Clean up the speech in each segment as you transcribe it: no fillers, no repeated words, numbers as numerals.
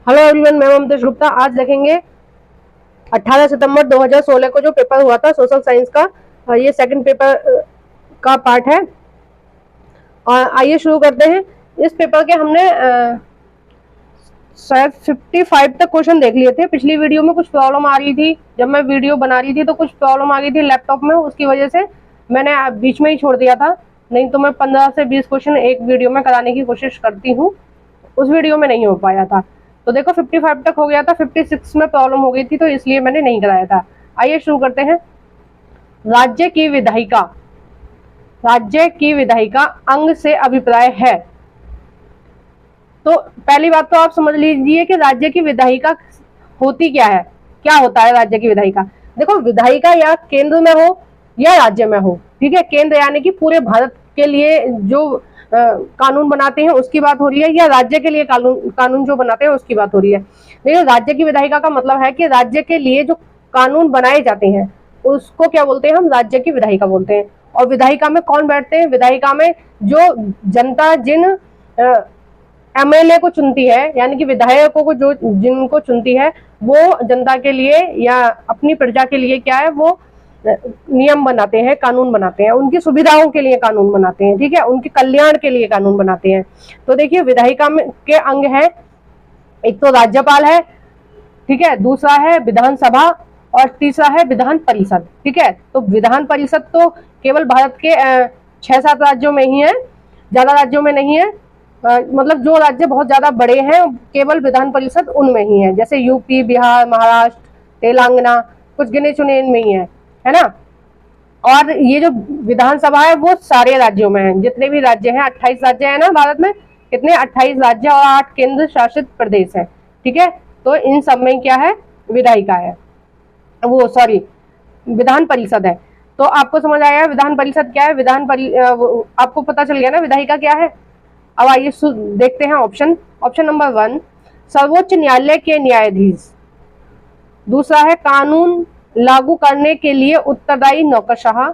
Hello everyone, मैं ममतेश गुप्ता। आज देखेंगे 18 सितंबर 2016 को जो पेपर हुआ था सोशल साइंस का। ये सेकंड पेपर का पार्ट है और आइए शुरू करते हैं। इस पेपर के हमने शायद 55 तक क्वेश्चन देख लिए थे। पिछली वीडियो में कुछ प्रॉब्लम आ रही थी, जब मैं वीडियो बना रही थी तो कुछ प्रॉब्लम आ गई थी लैपटॉप में, उसकी वजह से मैंने बीच में ही छोड़ दिया था। नहीं तो मैं 15 से 20 क्वेश्चन एक वीडियो में कराने की कोशिश करती हूँ, उस वीडियो में नहीं हो पाया था। तो देखो 55 तक हो गया था, 56 में प्रॉब्लम हो गई थी तो इसलिए मैंने नहीं कराया था। आइए शुरू करते हैं। राज्य की विधायिका, राज्य की विधायिका अंग से अभिप्राय है। तो पहली बात तो आप समझ लीजिए कि राज्य की विधायिका होती क्या है, क्या होता है राज्य की विधायिका। देखो, विधायिका या केंद्र में हो या राज्य में हो, ठीक है। केंद्र यानी कि पूरे भारत के लिए जो कानून बनाते हैं उसकी बात हो रही है, या राज्य के लिए कानून जो बनाते हैं उसकी बात हो रही है। देखिए, राज्य की विधायिका का मतलब है कि राज्य के लिए जो कानून बनाए जाते हैं उसको क्या बोलते हैं, हम राज्य की विधायिका बोलते हैं। और विधायिका में कौन बैठते हैं? विधायिका में जो जनता जिन एमएलए को चुनती है, यानी कि विधायकों को जो जिनको चुनती है, वो जनता के लिए या अपनी प्रजा के लिए क्या है, वो नियम बनाते हैं, कानून बनाते हैं, उनकी सुविधाओं के लिए कानून बनाते हैं, ठीक है, उनके कल्याण के लिए कानून बनाते हैं। तो देखिए, विधायिका में के अंग है, एक तो राज्यपाल है, ठीक है, दूसरा है विधानसभा और तीसरा है विधान परिषद, ठीक है। तो विधान परिषद तो केवल भारत के 6-7 राज्यों में ही है, ज्यादा राज्यों में नहीं है। मतलब जो राज्य बहुत ज्यादा बड़े हैं केवल विधान परिषद उनमें ही है, जैसे यूपी, बिहार, महाराष्ट्र, तेलंगाना, कुछ गिने चुने इनमें ही है ना। और ये जो विधानसभा है वो सारे राज्यों में है, जितने भी राज्य हैं, 28 राज्य है ना भारत में, कितने 28 राज्य और 8 केंद्र शासित प्रदेश है, ठीक है। तो इन सब में क्या है, विधायिका है, वो सॉरी विधान परिषद है। तो आपको समझ आया विधान परिषद क्या है, आपको पता चल गया ना विधायिका क्या है। अब आइए देखते हैं ऑप्शन नंबर 1 सर्वोच्च न्यायालय के न्यायाधीश, दूसरा है कानून लागू करने के लिए उत्तरदायी नौकरशाह,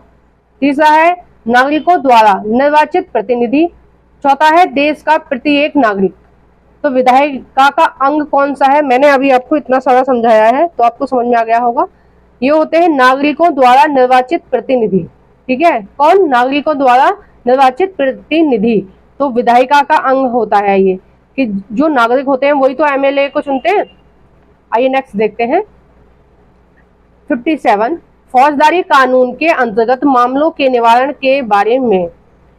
तीसरा है नागरिकों द्वारा निर्वाचित प्रतिनिधि, चौथा है देश का प्रत्येक नागरिक। तो विधायिका का अंग कौन सा है? मैंने अभी आपको इतना सारा समझाया है तो आपको समझ में आ गया होगा। ये होते हैं नागरिकों द्वारा निर्वाचित प्रतिनिधि, ठीक है। कौन? नागरिकों द्वारा निर्वाचित प्रतिनिधि। तो विधायिका का अंग होता है ये, कि जो नागरिक होते हैं वही तो एमएलए को चुनते हैं। आइए नेक्स्ट देखते हैं 57 फौजदारी कानून के अंतर्गत मामलों के निवारण के बारे में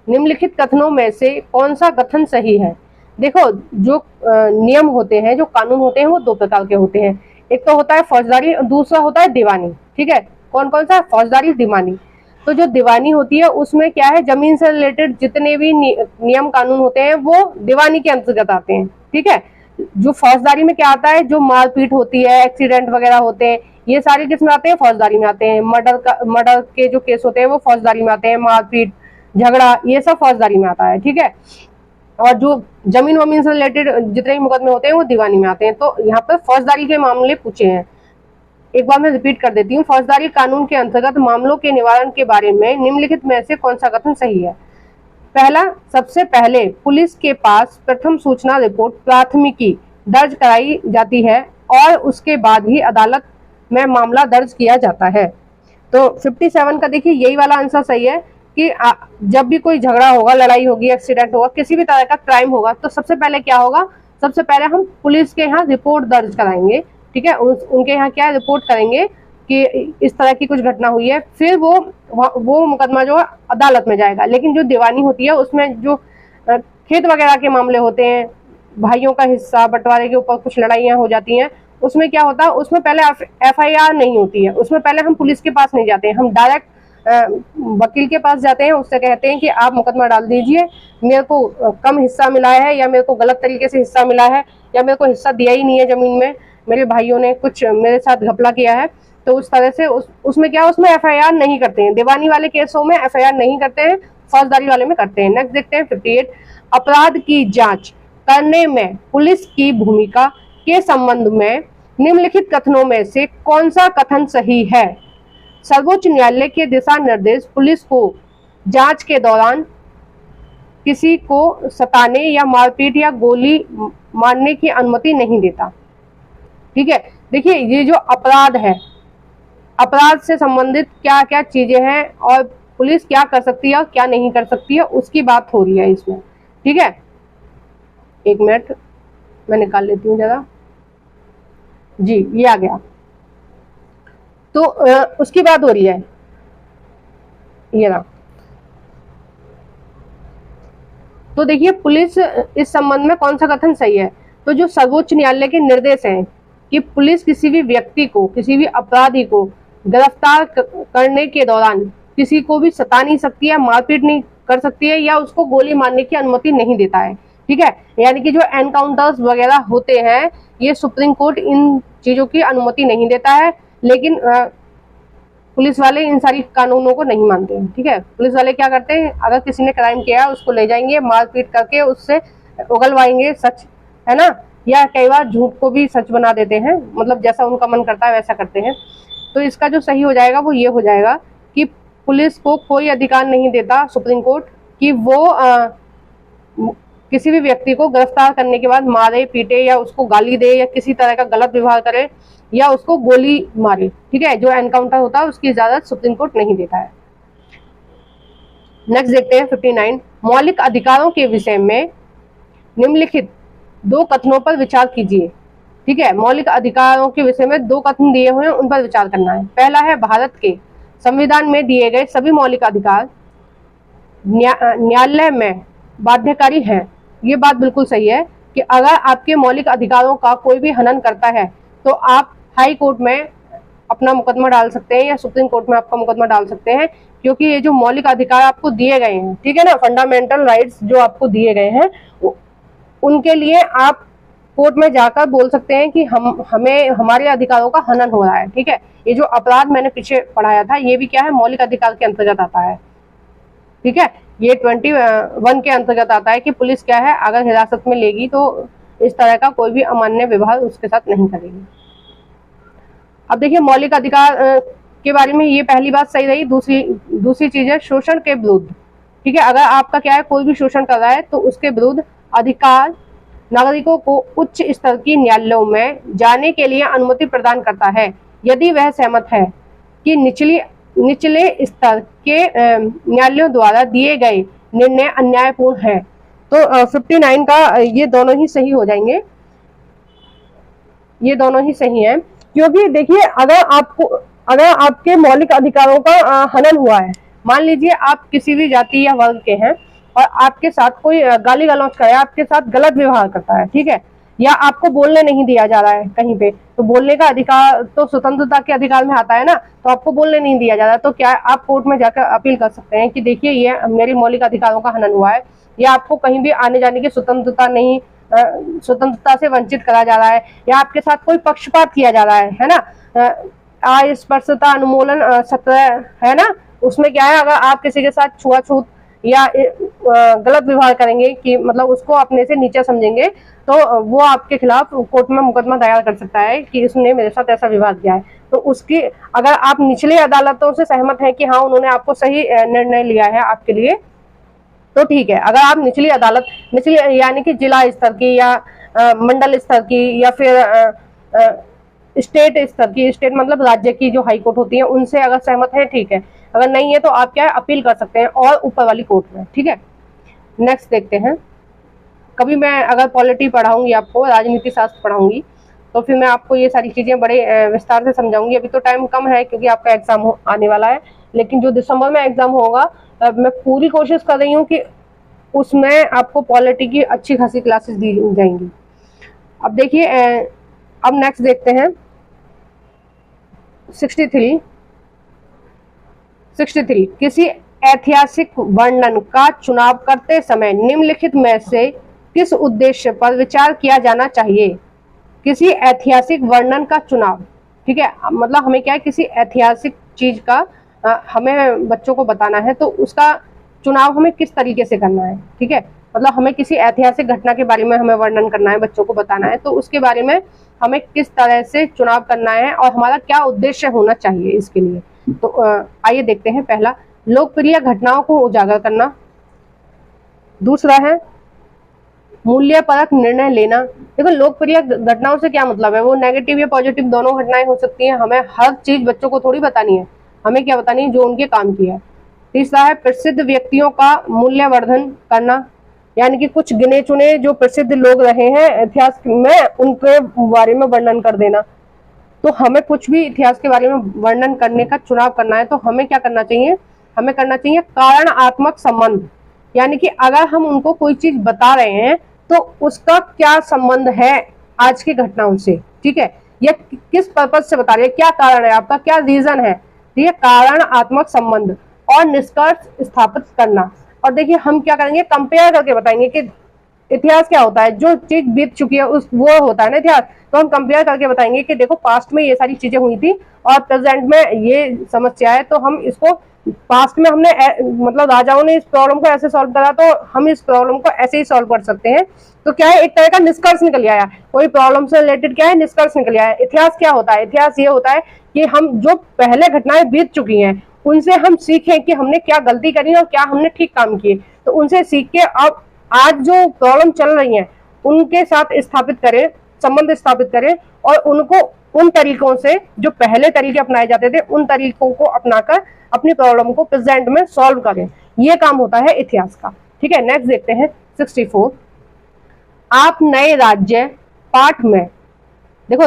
निम्नलिखित कथनों में से कौन सा कथन सही है। देखो, जो नियम होते हैं, जो कानून होते हैं, वो 2 प्रकार के होते हैं। एक तो होता है फौजदारी, दूसरा होता है दीवानी, ठीक है। कौन कौन सा? फौजदारी, दीवानी। तो जो दीवानी होती है उसमें क्या है, जमीन से रिलेटेड जितने भी नियम कानून होते हैं वो दीवानी के अंतर्गत आते हैं, ठीक है। जो फौजदारी में क्या आता है, जो मारपीट होती है, एक्सीडेंट वगैरह होते हैं, ये सारे किस में आते हैं? फौजदारी में आते हैं। मर्डर के जो केस होते हैं वो फौजदारी में आते हैं, मारपीट, झगड़ा, ये सब फौजदारी में आता है, ठीक है। और जो जमीन वमीन से रिलेटेड जितने भी मुकदमे होते हैं वो दीवानी में आते हैं। तो यहाँ पर फौजदारी के मामले पूछे हैं। एक बार मैं रिपीट कर देती हूँ, फौजदारी कानून के अंतर्गत मामलों के निवारण के बारे में निम्नलिखित में से कौन सा कथन सही है। पहला, सबसे पहले पुलिस के पास प्रथम सूचना रिपोर्ट प्राथमिकी दर्ज कराई जाती है और उसके बाद ही अदालत में मामला दर्ज किया जाता है। तो 57 का देखिए यही वाला आंसर सही है कि जब भी कोई झगड़ा होगा, लड़ाई होगी, एक्सीडेंट होगा, किसी भी तरह का क्राइम होगा, तो सबसे पहले क्या होगा, सबसे पहले हम पुलिस के यहाँ रिपोर्ट दर्ज कराएंगे, ठीक है। उनके यहाँ क्या रिपोर्ट करेंगे कि इस तरह की कुछ घटना हुई है, फिर वो मुकदमा जो है अदालत में जाएगा। लेकिन जो दीवानी होती है उसमें जो खेत वगैरह के मामले होते हैं, भाइयों का हिस्सा बंटवारे के ऊपर कुछ लड़ाइयाँ हो जाती हैं, उसमें क्या होता है, उसमें पहले एफआईआर नहीं होती है, उसमें पहले हम पुलिस के पास नहीं जाते हैं, हम डायरेक्ट वकील के पास जाते हैं, उससे कहते हैं कि आप मुकदमा डाल दीजिए, मेरे को कम हिस्सा मिला है, या मेरे को गलत तरीके से हिस्सा मिला है, या मेरे को हिस्सा दिया ही नहीं है जमीन में, मेरे भाइयों ने कुछ मेरे साथ घपला किया है। तो उस तरह से उसमें क्या, उसमें एफआईआर नहीं करते हैं। दीवानी वाले केसों में एफआईआर नहीं करते हैं, फौजदारी वाले में करते हैं। नेक्स्ट देखते हैं 58 अपराध की जांच करने में पुलिस की भूमिका के संबंध में निम्नलिखित कथनों में से कौन सा कथन सही है। सर्वोच्च न्यायालय के दिशा निर्देश पुलिस को जांच के दौरान किसी को सताने या मारपीट या गोली मारने की अनुमति नहीं देता। ठीक है। देखिए ये जो अपराध है, अपराध से संबंधित क्या क्या चीजें हैं और पुलिस क्या कर सकती है और क्या नहीं कर सकती है, उसकी बात हो रही है इसमें। ठीक है, एक मिनट मैं निकाल लेती हूँ जरा। जी ये आ गया, तो उसकी बात हो रही है, ये ना। तो देखिए पुलिस इस संबंध में कौन सा कथन सही है, तो जो सर्वोच्च न्यायालय के निर्देश हैं कि पुलिस किसी भी व्यक्ति को, किसी भी अपराधी को गिरफ्तार करने के दौरान किसी को भी सता नहीं सकती है, मारपीट नहीं कर सकती है, या उसको गोली मारने की अनुमति नहीं देता है। ठीक है, यानी कि जो एनकाउंटर्स वगैरह होते हैं, ये सुप्रीम कोर्ट इन चीजों की अनुमति नहीं देता है, लेकिन पुलिस वाले इन सारी कानूनों को नहीं मानते हैं। ठीक है, पुलिस वाले क्या करते हैं, अगर किसी ने क्राइम किया उसको ले जाएंगे, मारपीट करके उससे उगलवाएंगे सच, है ना, या कई बार झूठ को भी सच बना देते हैं, मतलब जैसा उनका मन करता है वैसा करते हैं। तो इसका जो सही हो जाएगा वो ये हो जाएगा कि पुलिस को कोई अधिकार नहीं देता सुप्रीम कोर्ट कि वो किसी भी व्यक्ति को गिरफ्तार करने के बाद मारे पीटे या उसको गाली दे या किसी तरह का गलत व्यवहार करे या उसको गोली मारे। ठीक है, जो एनकाउंटर होता है उसकी इजाजत सुप्रीम कोर्ट नहीं देता है। नेक्स्ट देखते हैं 59, मौलिक अधिकारों के विषय में निम्नलिखित दो कथनों पर विचार कीजिए। ठीक है, मौलिक अधिकारों के विषय में दो कथन दिए हुए हैं, उन पर विचार करना है। पहला है, भारत के संविधान में दिए गए सभी मौलिक अधिकार न्यायालय में बाध्यकारी हैं। ये बात बिल्कुल सही है कि अगर आपके मौलिक अधिकारों का कोई भी हनन करता है तो आप हाई कोर्ट में अपना मुकदमा डाल सकते हैं या सुप्रीम कोर्ट में आपका मुकदमा डाल सकते हैं, क्योंकि ये जो मौलिक अधिकार आपको दिए गए हैं, ठीक है ना, फंडामेंटल राइट्स जो आपको दिए गए हैं, उनके लिए आप कोर्ट में जाकर बोल सकते हैं कि हमें हमारे अधिकारों का हनन हो रहा है। ठीक है, ये जो अपराध मैंने पीछे पढ़ाया था ये भी क्या है, मौलिक अधिकार के अंतर्गत आता है। ठीक है, ये 21 के अंतर्गत आता है कि पुलिस क्या है, अगर हिरासत में लेगी तो इस तरह का कोई भी अमान्य व्यवहार उसके साथ नहीं करेगी। अब देखिए मौलिक अधिकार के बारे में ये पहली बात सही रही। दूसरी चीज है शोषण के विरुद्ध। ठीक है, अगर आपका क्या है, कोई भी शोषण कर रहा है तो उसके विरुद्ध अधिकार नागरिकों को उच्च स्तर की न्यायालयों में जाने के लिए अनुमति प्रदान करता है यदि वह सहमत है कि निचले स्तर के न्यायालयों द्वारा दिए गए निर्णय अन्यायपूर्ण है। तो 59 का ये दोनों ही सही हो जाएंगे, ये दोनों ही सही हैं, क्योंकि देखिए अगर आपके मौलिक अधिकारों का हनन हुआ है, मान लीजिए आप किसी भी जाति या वर्ग के हैं और आपके साथ कोई गाली गलौज करे, आपके साथ गलत व्यवहार करता है, ठीक है, या आपको बोलने नहीं दिया जा रहा है कहीं पे, तो बोलने का अधिकार तो स्वतंत्रता के अधिकार में आता है ना, तो आपको बोलने नहीं दिया जा रहा, तो क्या आप कोर्ट में जाकर अपील कर सकते हैं कि देखिए ये मेरे मौलिक अधिकारों का हनन हुआ है, या आपको कहीं भी आने जाने की स्वतंत्रता से वंचित करा जा रहा है, या आपके साथ कोई पक्षपात किया जा रहा है ना, अस्पृश्यता अनुमूलन सत्र है ना, उसमें क्या है, अगर आप किसी के साथ छुआछूत या गलत व्यवहार करेंगे कि मतलब उसको अपने से नीचे समझेंगे, तो वो आपके खिलाफ कोर्ट में मुकदमा दायर कर सकता है कि इसने मेरे साथ ऐसा व्यवहार किया है। तो उसकी अगर आप निचले अदालतों से सहमत हैं कि हाँ उन्होंने आपको सही निर्णय लिया है आपके लिए, तो ठीक है। अगर आप निचली अदालत, निचली यानी कि जिला स्तर की या मंडल स्तर की या फिर स्टेट स्तर की, स्टेट मतलब राज्य की जो हाई कोर्ट होती है, उनसे अगर सहमत है ठीक है, अगर नहीं है तो आप क्या है अपील कर सकते हैं और ऊपर वाली कोर्ट में। ठीक है, नेक्स्ट देखते हैं। कभी मैं अगर पॉलिटी पढ़ाऊंगी, आपको राजनीति शास्त्र पढ़ाऊंगी, तो फिर मैं आपको ये सारी चीजें बड़े विस्तार से समझाऊंगी। अभी तो टाइम कम है क्योंकि आपका एग्जाम आने वाला है, लेकिन जो दिसंबर में एग्जाम होगा मैं पूरी कोशिश कर रही हूँ कि उसमें आपको पॉलिटी की अच्छी खासी क्लासेस दी जाएंगी। अब देखिए अब नेक्स्ट देखते हैं 63 किसी ऐतिहासिक वर्णन का चुनाव करते समय निम्नलिखित में से किस उद्देश्य पर विचार किया जाना चाहिए। किसी ऐतिहासिक वर्णन का चुनाव, ठीक है, मतलब हमें क्या है, किसी ऐतिहासिक चीज का हमें बच्चों को बताना है, तो उसका चुनाव हमें किस तरीके से करना है। ठीक है, मतलब हमें किसी ऐतिहासिक घटना के बारे में हमें वर्णन करना है, बच्चों को बताना है, तो उसके बारे में हमें किस तरह से चुनाव करना है और हमारा क्या उद्देश्य होना चाहिए इसके लिए। तो आइए देखते हैं। पहला, लोकप्रिय घटनाओं को उजागर करना। दूसरा है मूल्य परक निर्णय लेना। देखो लोकप्रिय घटनाओं से क्या मतलब है, वो नेगेटिव या पॉजिटिव दोनों घटनाएं हो सकती हैं। हमें हर चीज बच्चों को थोड़ी बतानी है, हमें क्या बतानी है, जो उनके काम की है। तीसरा है प्रसिद्ध व्यक्तियों का मूल्यवर्धन करना, यानी कि कुछ गिने चुने जो प्रसिद्ध लोग रहे हैं इतिहास में उनके बारे में वर्णन कर देना। तो हमें कुछ भी इतिहास के बारे में वर्णन करने का चुनाव करना है तो हमें क्या करना चाहिए, हमें करना चाहिए कारणात्मक संबंध, यानी कि अगर हम उनको कोई चीज बता रहे हैं तो उसका क्या संबंध है आज की घटनाओं से, ठीक है, या किस पर्पज से बता रहे हैं, क्या कारण है आपका, क्या रीजन है, ठीक है, कारणात्मक संबंध। और निष्कर्ष स्थापित करना। और देखिए हम क्या करेंगे, कंपेयर करके बताएंगे कि इतिहास क्या होता है, जो चीज बीत चुकी है उस वो होता है ना इतिहास। तो हम कंपेयर करके बताएंगे कि देखो पास्ट में ये सारी चीजें हुई थी और प्रेजेंट में ये समस्या है, तो हम इसको पास्ट में हमने मतलब राजाओं ने इस प्रॉब्लम को ऐसे सॉल्व करा तो हम इस प्रॉब्लम को ऐसे ही सॉल्व कर सकते हैं। तो क्या है, एक तरह का निष्कर्ष निकल आया, कोई प्रॉब्लम से रिलेटेड क्या है, निष्कर्ष निकल आया। इतिहास क्या होता है, इतिहास ये होता है कि हम जो पहले घटनाएं बीत चुकी हैं उनसे हम सीखें कि हमने क्या गलती करी और क्या हमने ठीक काम किए, तो उनसे सीख के अब आज जो प्रॉब्लम चल रही है उनके साथ स्थापित करें, संबंध स्थापित करें और उनको उन तरीकों से, जो पहले तरीके अपनाए जाते थे उन तरीकों को अपनाकर अपनी प्रॉब्लम को प्रेजेंट में सॉल्व करें। ये काम होता है इतिहास का, ठीक है। नेक्स्ट देखते हैं 64। आप नए राज्य पाठ में, देखो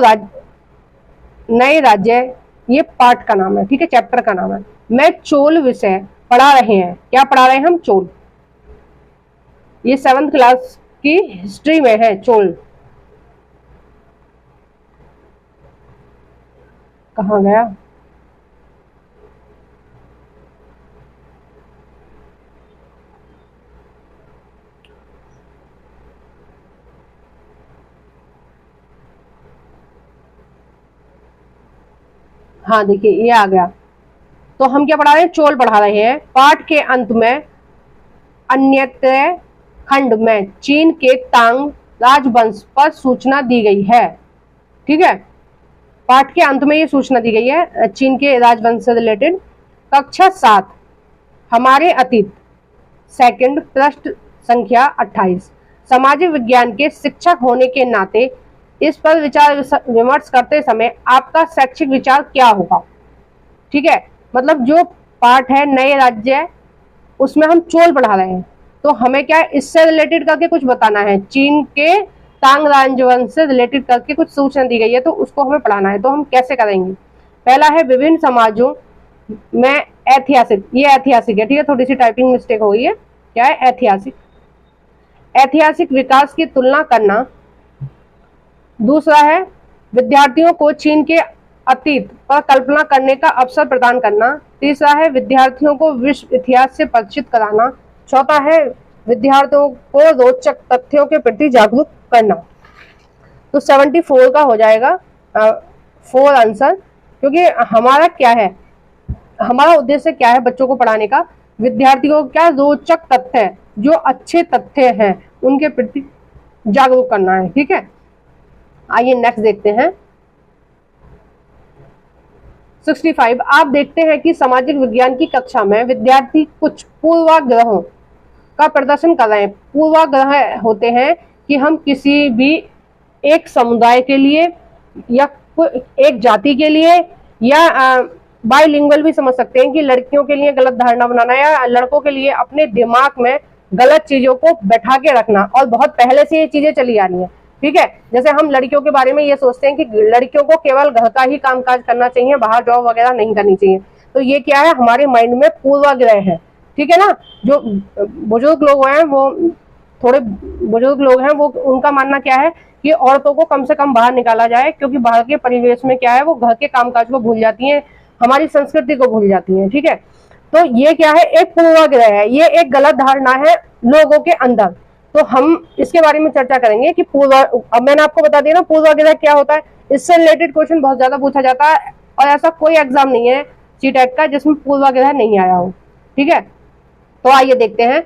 नए राज्य ये पाठ का नाम है, ठीक है, चैप्टर का नाम है। मैं चोल विषय पढ़ा रहे हैं, क्या पढ़ा रहे हैं हम, चोल। ये 7th क्लास की हिस्ट्री में है चोल। कहाँ गया, हाँ देखिए ये आ गया। तो हम क्या पढ़ा रहे हैं, चोल पढ़ा रहे हैं। पाठ के अंत में अन्यत्र खंड में चीन के तांग राजवंश पर सूचना दी गई है, ठीक है। पाठ के अंत में ये सूचना दी गई है चीन के राजवंश से रिलेटेड। कक्षा 7 हमारे अतीत, सेकंड पृष्ठ संख्या 28। सामाजिक विज्ञान के शिक्षक होने के नाते इस पर विचार विमर्श करते समय आपका शैक्षिक विचार क्या होगा, ठीक है। मतलब जो पाठ है नए राज्य, उसमें हम चोल पढ़ा रहे हैं तो हमें क्या है, इससे रिलेटेड करके कुछ बताना है। चीन के तांग राजवंश से रिलेटेड करके कुछ सूचना दी गई है तो उसको हमें पढ़ाना है। तो हम कैसे करेंगे, पहला है विभिन्न समाजों में ऐतिहासिक, ये ऐतिहासिक है, ठीक है, थोड़ी सी टाइपिंग मिस्टेक हो गई है, क्या है, ऐतिहासिक, ऐतिहासिक विकास की तुलना करना। दूसरा है विद्यार्थियों को चीन के अतीत पर कल्पना करने का अवसर प्रदान करना। तीसरा है विद्यार्थियों को विश्व इतिहास से परिचित कराना। चौथा है विद्यार्थियों को रोचक तथ्यों के प्रति जागरूक करना। तो 74 का हो जाएगा 4 आंसर, क्योंकि हमारा क्या है, हमारा उद्देश्य क्या है बच्चों को पढ़ाने का, विद्यार्थियों को क्या रोचक तथ्य, जो अच्छे तथ्य हैं उनके प्रति जागरूक करना है, ठीक है। आइए नेक्स्ट देखते हैं 65। आप देखते हैं कि सामाजिक विज्ञान की कक्षा में विद्यार्थी कुछ पूर्वाग्रहों का प्रदर्शन कर रहे हैं। पूर्वाग्रह होते हैं कि हम किसी भी एक समुदाय के लिए या एक जाति के लिए या बाइलिंगुअल भी समझ सकते हैं कि लड़कियों के लिए गलत धारणा बनाना या लड़कों के लिए अपने दिमाग में गलत चीजों को बैठा के रखना, और बहुत पहले से ये चीजें चली आ रही हैं, ठीक है। जैसे हम लड़कियों के बारे में ये सोचते हैं कि लड़कियों को केवल घर का ही कामकाज करना चाहिए, बाहर जॉब वगैरह नहीं करनी चाहिए। तो ये क्या है, हमारे माइंड में पूर्वाग्रह है, ठीक है ना। जो बुजुर्ग लोग हैं, वो थोड़े बुजुर्ग लोग हैं, वो उनका मानना क्या है कि औरतों को कम से कम बाहर निकाला जाए, क्योंकि बाहर के परिवेश में क्या है, वो घर के कामकाज को भूल जाती हैं, हमारी संस्कृति को भूल जाती हैं, ठीक है। तो ये क्या है, एक पूर्वाग्रह है, ये एक गलत धारणा है लोगों के अंदर। तो हम इसके बारे में चर्चा करेंगे कि अब मैंने आपको बता दिया ना पूर्वाग्रह क्या होता है। इससे रिलेटेड क्वेश्चन बहुत ज्यादा पूछा जाता है और ऐसा कोई एग्जाम नहीं है सीटेट का जिसमें पूर्वाग्रह नहीं आया हो, ठीक है। तो आइए देखते हैं,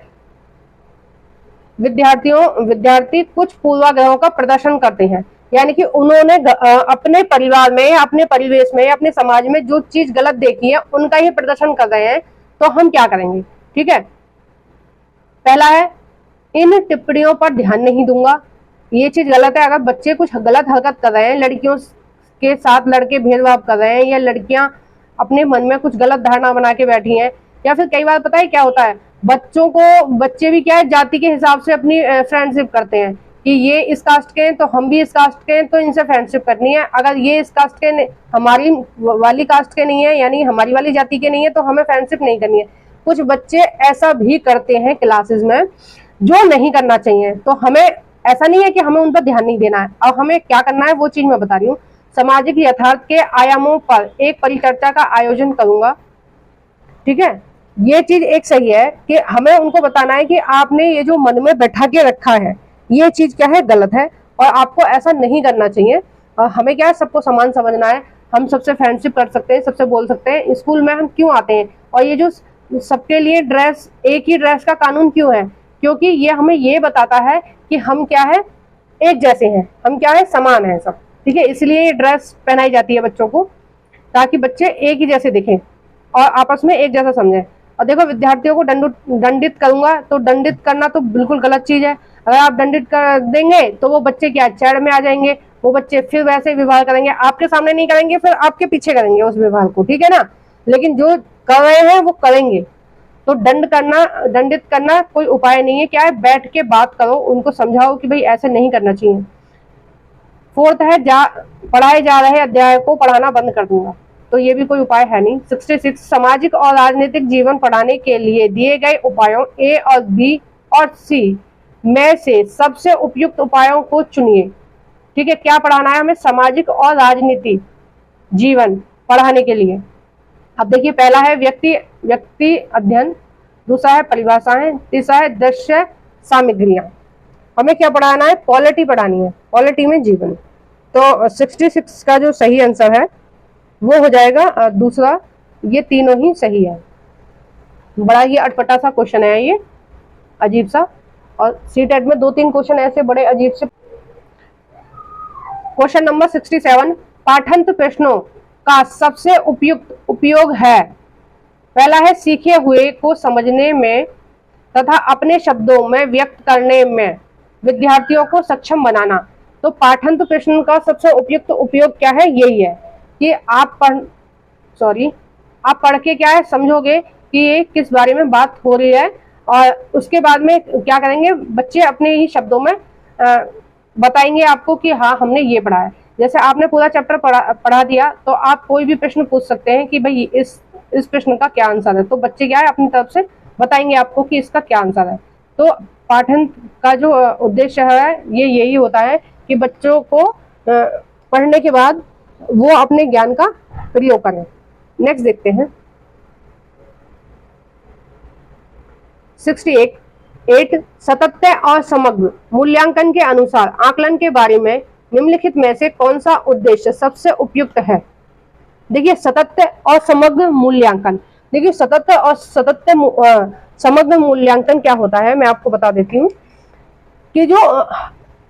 विद्यार्थी कुछ पूर्वाग्रहों का प्रदर्शन करते हैं, यानी कि उन्होंने अपने परिवार में, अपने परिवेश में, अपने समाज में जो चीज गलत देखी है उनका ही प्रदर्शन कर रहे हैं। तो हम क्या करेंगे, ठीक है। पहला है इन टिप्पणियों पर ध्यान नहीं दूंगा। ये चीज गलत है। अगर बच्चे कुछ गलत हरकत कर रहे हैं, लड़कियों के साथ लड़के भेदभाव कर रहे हैं, या लड़कियां अपने मन में कुछ गलत धारणा बना के बैठी हैं, या फिर कई बार पता है क्या होता है, बच्चे भी क्या है, जाति के हिसाब से अपनी फ्रेंडशिप करते हैं कि ये इस कास्ट के हैं तो हम भी इस कास्ट के हैं, तो इनसे फ्रेंडशिप करनी है। अगर ये इस कास्ट के हमारी वाली कास्ट के नहीं है, यानी हमारी वाली जाति के नहीं है, तो हमें फ्रेंडशिप नहीं करनी है। कुछ बच्चे ऐसा भी करते हैं क्लासेस में जो नहीं करना चाहिए। तो हमें ऐसा नहीं है कि हमें उन पर ध्यान नहीं देना है, और हमें क्या करना है वो चीज मैं बता रही हूँ। सामाजिक यथार्थ के आयामों पर एक परिचर्चा का आयोजन करूंगा, ठीक है। ये चीज एक सही है कि हमें उनको बताना है कि आपने ये जो मन में बैठा के रखा है, ये चीज क्या है, गलत है, और आपको ऐसा नहीं करना चाहिए। और हमें क्या है, सबको समान समझना है। हम सबसे फ्रेंडशिप कर सकते हैं, सबसे बोल सकते हैं। स्कूल में हम क्यों आते हैं, और ये जो सबके लिए ड्रेस, एक ही ड्रेस का कानून क्यों है, क्योंकि ये हमें ये बताता है कि हम क्या है, एक जैसे हैं, हम क्या है, समान है सब, ठीक है। इसलिए ये ड्रेस पहनाई जाती है बच्चों को, ताकि बच्चे एक ही जैसे दिखें और आपस में एक जैसा समझें। और देखो, विद्यार्थियों को दंडित करूंगा, तो दंडित करना तो बिल्कुल गलत चीज है। अगर आप दंडित कर देंगे तो वो बच्चे क्या चैड़ में आ जाएंगे, वो बच्चे फिर वैसे व्यवहार करेंगे, आपके सामने नहीं करेंगे, फिर आपके पीछे करेंगे उस व्यवहार को, ठीक है ना। लेकिन जो कर रहे हैं वो करेंगे। तो दंडित करना कोई उपाय नहीं है। क्या है, बैठ के बात करो, उनको समझाओ कि भाई ऐसे नहीं करना चाहिए। फोर्थ है, पढ़ाए जा रहे अध्याय को पढ़ाना बंद कर दूंगा, तो ये भी कोई उपाय है नहीं। 66, सामाजिक और राजनीतिक जीवन पढ़ाने के लिए दिए गए उपायों ए और बी और सी में से सबसे उपयुक्त उपायों को चुनिए, ठीक है। क्या पढ़ाना है हमें, सामाजिक और राजनीति जीवन पढ़ाने के लिए। अब देखिए, पहला है व्यक्ति अध्ययन, दूसरा है परिभाषाएं, तीसरा है दृश्य सामग्रियां। हमें क्या पढ़ाना है, पॉलिटी पढ़ानी है, पॉलिटी में जीवन। तो 66 का जो सही आंसर है वो हो जाएगा दूसरा। ये तीनों ही सही है। बड़ा ही अटपटा सा क्वेश्चन है ये, अजीब सा, और सीटेट में 2-3 क्वेश्चन ऐसे बड़े अजीब से। क्वेश्चन नंबर 67, पाठंत प्रश्नों का सबसे उपयुक्त उपयोग है। पहला है, सीखे हुए को समझने में तथा अपने शब्दों में व्यक्त करने में विद्यार्थियों को सक्षम बनाना। तो पाठंत प्रश्न का सबसे उपयुक्त उपयोग क्या है, यही है कि आप पढ़ के क्या है, समझोगे कि ये किस बारे में बात हो रही है, और उसके बाद में क्या करेंगे, बच्चे अपने ही शब्दों में बताएंगे आपको कि हाँ हमने ये पढ़ा है। जैसे आपने पूरा चैप्टर पढ़ा दिया, तो आप कोई भी प्रश्न पूछ सकते हैं कि भाई इस प्रश्न का क्या आंसर है, तो बच्चे क्या है, अपनी तरफ से बताएंगे आपको कि इसका क्या आंसर है। तो पाठन का जो उद्देश्य है ये यही होता है कि बच्चों को पढ़ने के बाद वो अपने ज्ञान का प्रयोग करें। नेक्स्ट देखते हैं 68, सातत्य और समग्र मूल्यांकन के अनुसार आकलन के बारे में निम्नलिखित में से कौन सा उद्देश्य सबसे उपयुक्त है। देखिए, सातत्य और समग्र मूल्यांकन। देखिए, समग्र मूल्यांकन क्या होता है, मैं आपको बता देती हूँ कि जो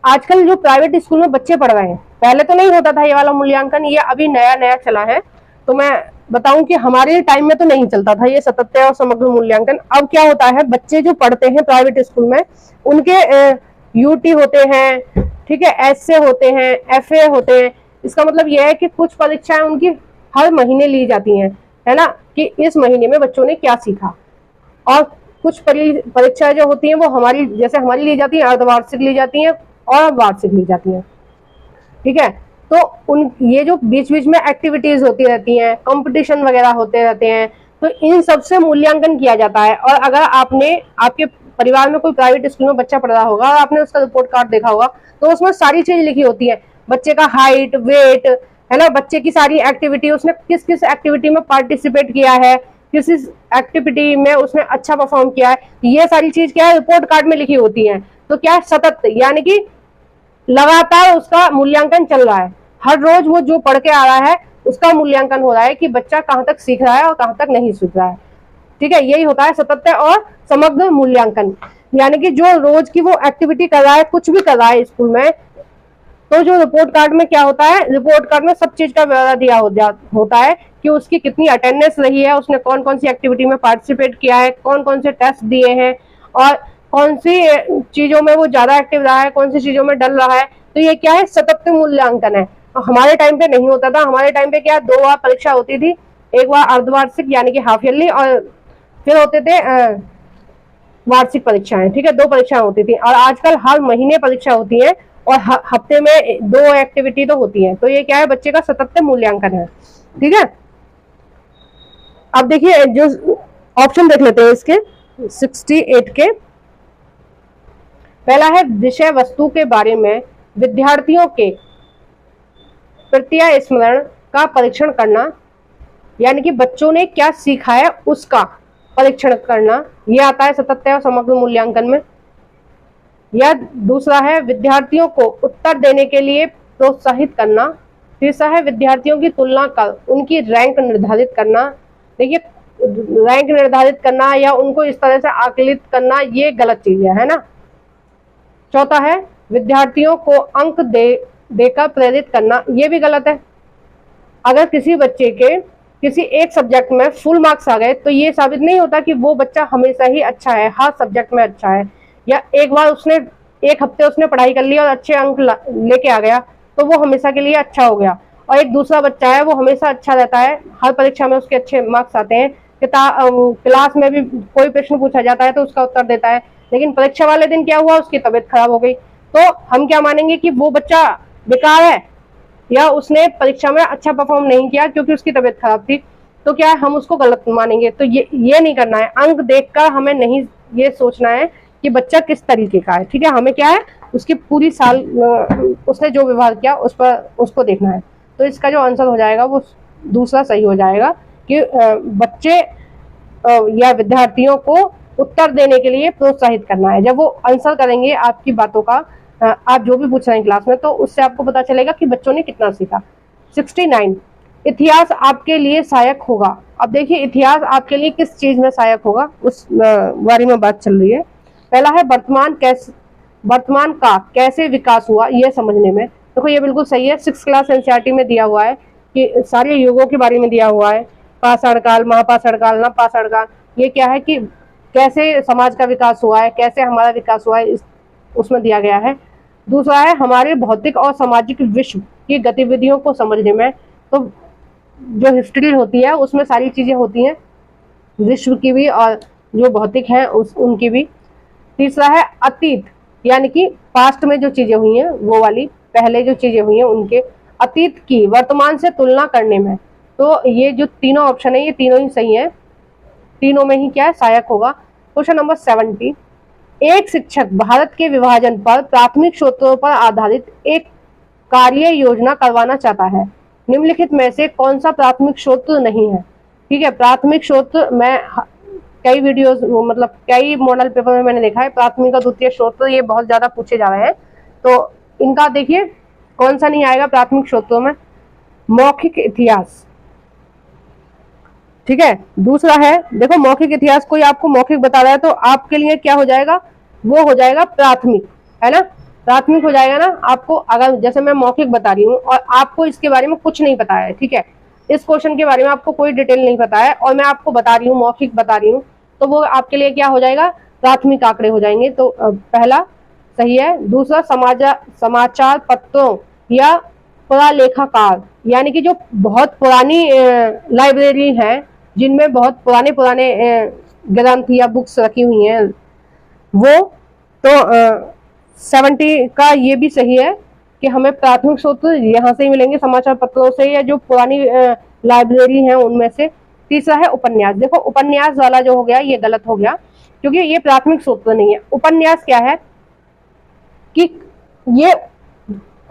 आजकल जो प्राइवेट स्कूल में बच्चे पढ़ रहे हैं, पहले तो नहीं होता था ये वाला मूल्यांकन, ये अभी नया नया चला है। तो मैं बताऊं कि हमारे टाइम में तो नहीं चलता था ये सातत्य और समग्र मूल्यांकन। अब क्या होता है, बच्चे जो पढ़ते हैं प्राइवेट स्कूल में, उनके यूटी होते हैं, ठीक है, एसए होते हैं, एफए होते हैं। इसका मतलब यह है कि कुछ परीक्षाएं उनकी हर महीने ली जाती हैं, है ना, कि इस महीने में बच्चों ने क्या सीखा। और कुछ परीक्षाएं जो होती हैं वो हमारी ली जाती है, अर्धवार्षिक ली जाती हैं और वार्षिक ली जाती हैं, ठीक है। तो ये जो बीच बीच में एक्टिविटीज होती रहती हैं, कंपटीशन वगैरह होते रहते हैं, तो इन सब से मूल्यांकन किया जाता है। और अगर आपके परिवार में कोई प्राइवेट स्कूल में बच्चा पढ़ रहा होगा और आपने उसका रिपोर्ट कार्ड देखा होगा, तो उसमें सारी चीज लिखी होती है, बच्चे का हाइट, वेट, है ना, बच्चे की सारी एक्टिविटी, उसने किस किस एक्टिविटी में पार्टिसिपेट किया है, किस एक्टिविटी में उसने अच्छा परफॉर्म किया है, ये सारी चीज क्या है, रिपोर्ट कार्ड में लिखी होती है। तो क्या है, सतत, यानी कि लगातार उसका मूल्यांकन चल रहा है। हर रोज वो जो पढ़ के आ रहा है उसका मूल्यांकन हो रहा है कि बच्चा कहाँ तक सीख रहा है और कहाँ तक नहीं सीख रहा है, ठीक है। यही होता है सातत्य और समग्र मूल्यांकन। यानी कि जो रोज की वो एक्टिविटी कर रहा है, कुछ भी कर रहा है स्कूल में, तो जो रिपोर्ट कार्ड में क्या होता है, रिपोर्ट कार्ड में सब चीज का ब्यौरा दिया होता है कि उसकी कितनी अटेंडेंस रही है, उसने कौन कौन सी एक्टिविटी में पार्टिसिपेट किया है, कौन कौन से टेस्ट दिए हैं, और कौन सी चीजों में वो ज्यादा एक्टिव रहा है, कौन सी चीजों में डल रहा है। तो ये क्या है, सतत मूल्यांकन है। हमारे टाइम पे नहीं होता था। हमारे टाइम पे क्या 2 बार परीक्षा होती थी, एक बार अर्धवार्षिक यानी कि हाफ ईयरली, और फिर होते थे वार्षिक परीक्षाएं। ठीक है, 2 परीक्षाएं होती थी। और आजकल हर महीने परीक्षा होती है और हफ्ते में 2 एक्टिविटी तो होती है। तो ये क्या है, बच्चे का सतत मूल्यांकन है। ठीक है, अब देखिए जो ऑप्शन देख लेते हैं इसके 68 के। पहला है विषय वस्तु के बारे में विद्यार्थियों के प्रत्यय स्मरण का परीक्षण करना, यानी कि बच्चों ने क्या सीखा है उसका परीक्षण करना, यह आता है सतत और समग्र मूल्यांकन में। या दूसरा है विद्यार्थियों को उत्तर देने के लिए प्रोत्साहित करना। तीसरा है विद्यार्थियों की तुलना कर उनकी रैंक निर्धारित करना। देखिए, रैंक निर्धारित करना या उनको इस तरह से आकलित करना ये गलत चीज है ना। चौथा है विद्यार्थियों को अंक देकर प्रेरित करना, ये भी गलत है। अगर किसी बच्चे के किसी एक सब्जेक्ट में फुल मार्क्स आ गए तो ये साबित नहीं होता कि वो बच्चा हमेशा ही अच्छा है, हर सब्जेक्ट में अच्छा है। या एक बार उसने एक हफ्ते उसने पढ़ाई कर ली और अच्छे अंक लेके आ गया तो वो हमेशा के लिए अच्छा हो गया। और एक दूसरा बच्चा है वो हमेशा अच्छा रहता है, हर परीक्षा में उसके अच्छे मार्क्स आते हैं, क्लास में भी कोई प्रश्न पूछा जाता है तो उसका उत्तर देता है, लेकिन परीक्षा वाले दिन क्या हुआ, उसकी तबीयत खराब हो गई। तो हम क्या मानेंगे कि वो बच्चा बेकार है या उसने परीक्षा में अच्छा परफॉर्म नहीं किया क्योंकि उसकी तबीयत खराब थी। तो क्या है, हम उसको गलत मानेंगे। तो ये नहीं करना है। अंक देखकर हमें नहीं ये सोचना है कि बच्चा किस तरीके का है। ठीक है, हमें क्या है, उसकी पूरी साल उसने जो व्यवहार किया उस पर उसको देखना है। तो इसका जो आंसर हो जाएगा वो दूसरा सही हो जाएगा कि बच्चे या विद्यार्थियों को उत्तर देने के लिए प्रोत्साहित करना है। जब वो आंसर करेंगे आपकी बातों का, आप जो भी पूछ रहे हैं क्लास में, तो उससे आपको पता चलेगा कि बच्चों ने कितना सीखा। 69 इतिहास आपके लिए सहायक होगा। अब देखिए, इतिहास आपके लिए किस चीज में सहायक होगा उस बारे में बात चल रही है। पहला है वर्तमान का कैसे विकास हुआ यह समझने में। देखो ये बिल्कुल सही है, 6th क्लास एनसीईआरटी में दिया हुआ है कि सारे युगों के बारे में दिया हुआ है, पाषाण काल, महापाषाण काल, नवपाषाण काल। ये क्या है कि कैसे समाज का विकास हुआ है, कैसे हमारा विकास हुआ है, उसमें दिया गया है। दूसरा है हमारे भौतिक और सामाजिक विश्व की गतिविधियों को समझने में। तो जो हिस्ट्री होती है उसमें सारी चीजें होती हैं, विश्व की भी और जो भौतिक है उनकी भी। तीसरा है अतीत, यानी कि पास्ट में जो चीजें हुई हैं वो वाली, पहले जो चीजें हुई हैं उनके अतीत की वर्तमान से तुलना करने में। तो ये जो तीनों ऑप्शन है ये तीनों ही सही है, तीनों में ही क्या है, सहायक होगा। क्वेश्चन नंबर 70, एक शिक्षक भारत के विभाजन पर प्राथमिक स्रोतों पर आधारित एक कार्य योजना करवाना चाहता है, निम्नलिखित में से कौन सा प्राथमिक स्रोत नहीं है। ठीक है, प्राथमिक स्रोत मैं कई वीडियोस मतलब कई मॉडल पेपर में मैंने देखा है, प्राथमिक और द्वितीय स्रोत ये बहुत ज्यादा पूछे जा रहे हैं। तो इनका देखिए कौन सा नहीं आएगा प्राथमिक स्रोतों में, मौखिक इतिहास। ठीक है, दूसरा है देखो मौखिक इतिहास, कोई आपको मौखिक बता रहा है तो आपके लिए क्या हो जाएगा, वो हो जाएगा प्राथमिक, है ना, प्राथमिक हो जाएगा ना आपको। अगर जैसे मैं मौखिक बता रही हूँ और आपको इसके बारे में कुछ नहीं पता है, ठीक है, इस क्वेश्चन के बारे में आपको कोई डिटेल नहीं पता है और मैं आपको बता रही हूँ, मौखिक बता रही हूँ, तो वो आपके लिए क्या हो जाएगा, प्राथमिक आंकड़े हो जाएंगे। तो पहला सही है। दूसरा समाचार पत्रों या पुरालेखाकार, यानी कि जो बहुत पुरानी लाइब्रेरी है जिनमें बहुत पुराने ग्रंथ या बुक्स रखी हुई हैं वो। तो 70 का ये भी सही है कि हमें प्राथमिक स्रोत यहाँ से ही मिलेंगे, समाचार पत्रों से या जो पुरानी लाइब्रेरी है उनमें से। तीसरा है उपन्यास। देखो उपन्यास वाला जो हो गया ये गलत हो गया क्योंकि ये प्राथमिक स्रोत नहीं है। उपन्यास क्या है कि ये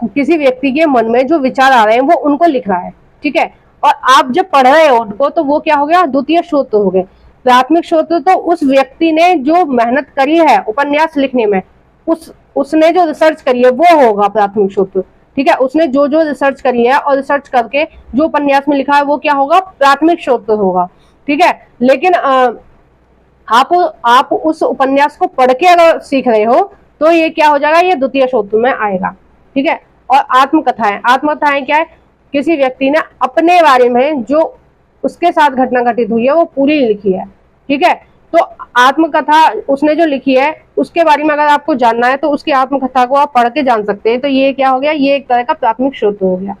किसी व्यक्ति के मन में जो विचार आ रहे हैं वो उनको लिख रहा है, ठीक है, और आप जब पढ़ रहे हो उनको तो वो क्या हो गया, द्वितीय स्रोत हो गए। प्राथमिक स्रोत तो उस व्यक्ति ने जो मेहनत करी है उपन्यास लिखने में, उसने जो रिसर्च करी है वो होगा प्राथमिक स्रोत। ठीक है, उसने जो जो रिसर्च करी है और रिसर्च करके जो उपन्यास में लिखा है वो क्या होगा, प्राथमिक स्रोत होगा। ठीक है, लेकिन आप उस उपन्यास को पढ़ के अगर सीख रहे हो तो ये क्या हो जाएगा, ये द्वितीय स्रोत में आएगा। ठीक है, और आत्मकथाएं क्या है, किसी व्यक्ति ने अपने बारे में जो उसके साथ घटना घटित हुई है वो पूरी लिखी है। ठीक है, तो आत्मकथा उसने जो लिखी है उसके बारे में अगर आपको जानना है तो उसकी आत्मकथा को आप पढ़ के जान सकते हैं। तो ये क्या हो गया, ये एक तरह का प्राथमिक स्रोत हो गया।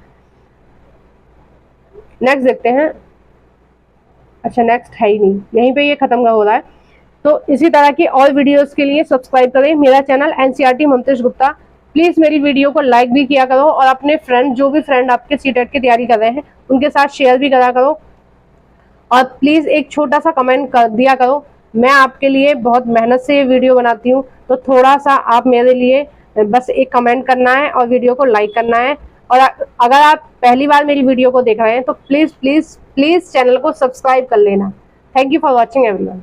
नेक्स्ट देखते हैं। अच्छा नेक्स्ट है ही नहीं, यहीं पे ये खत्म हो रहा है। तो इसी तरह की और वीडियोस के लिए सब्सक्राइब करें मेरा channel NCERT Mamtesh Gupta. Please मेरी वीडियो को लाइक भी किया करो और अपने फ्रेंड, जो भी फ्रेंड आपके सीटेट की तैयारी कर रहे हैं उनके साथ शेयर भी करा करो। और प्लीज एक छोटा सा कमेंट कर दिया करो। मैं आपके लिए बहुत मेहनत से ये वीडियो बनाती हूँ, तो थोड़ा सा आप मेरे लिए बस एक कमेंट करना है और वीडियो को लाइक करना है। और अगर आप पहली बार मेरी वीडियो को देख रहे हैं तो प्लीज प्लीज प्लीज चैनल को सब्सक्राइब कर लेना। Thank you for watching everyone.